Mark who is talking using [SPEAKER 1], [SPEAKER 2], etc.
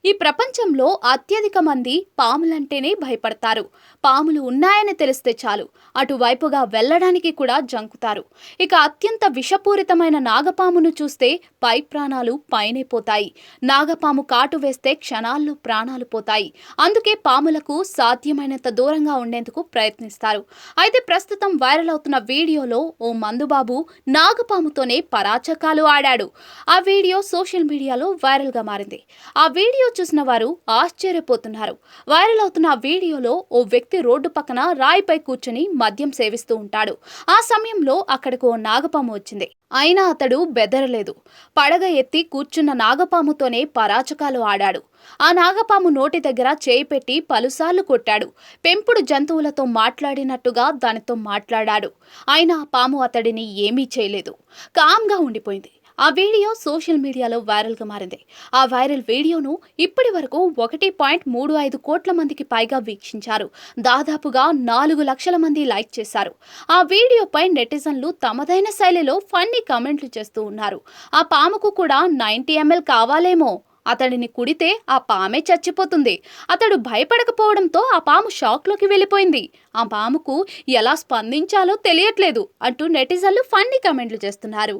[SPEAKER 1] ఈ ప్రపంచంలో అత్యధిక మంది పాములంటేనే భయపడతారు. పాములు ఉన్నాయని తెలిస్తే చాలు అటువైపుగా వెళ్ళడానికి కూడా జంకుతారు. ఇక అత్యంత విషపూరితమైన నాగపామును చూస్తే పై ప్రాణాలు పైనే పోతాయి. నాగపాము కాటు వేస్తే క్షణాల్లో ప్రాణాలు పోతాయి. అందుకే పాములకు సాధ్యమైనంత దూరంగా ఉండేందుకు ప్రయత్నిస్తారు. అయితే ప్రస్తుతం వైరల్ అవుతున్న వీడియోలో ఓ మందుబాబు నాగపాముతోనే పరాచకాలు ఆడాడు. ఆ వీడియో సోషల్ మీడియాలో వైరల్గా మారింది. ఆ వీడియో చూసిన వారు ఆశ్చర్యపోతున్నారు. వైరల్ అవుతున్న ఆ వీడియోలో ఓ వ్యక్తి రోడ్డు పక్కన రాయిపై కూర్చుని మద్యం సేవిస్తూ ఉంటాడు. ఆ సమయంలో అక్కడకు ఓ నాగపాము వచ్చింది. అయినా అతడు బెదరలేదు. పడగ ఎత్తి కూర్చున్న నాగపాముతోనే పరాచకాలు ఆడాడు. ఆ నాగపాము నోటి దగ్గర చేయి పెట్టి పలుసార్లు కొట్టాడు. పెంపుడు జంతువులతో మాట్లాడినట్టుగా దానితో మాట్లాడాడు. అయినా ఆ పాము అతడిని ఏమీ చేయలేదు. కామ్గా ఉండిపోయింది. ఆ వీడియో సోషల్ మీడియాలో వైరల్గా మారింది. ఆ వైరల్ వీడియోను ఇప్పటి వరకు 1.35 కోట్ల మందికి పైగా వీక్షించారు. దాదాపుగా 4 లక్షల మంది లైక్ చేశారు. ఆ వీడియోపై నెటిజన్లు తమదైన శైలిలో ఫన్నీ కామెంట్లు చేస్తూ ఉన్నారు. ఆ పాముకు కూడా 90 ml కావాలేమో, అతడిని కుడితే ఆ పామే చచ్చిపోతుంది. అతడు భయపడకపోవడంతో ఆ పాము షాక్లోకి వెళ్ళిపోయింది. ఆ పాముకు ఎలా స్పందించాలో తెలియట్లేదు అంటూ నెటిజన్లు ఫన్నీ కామెంట్లు చేస్తున్నారు.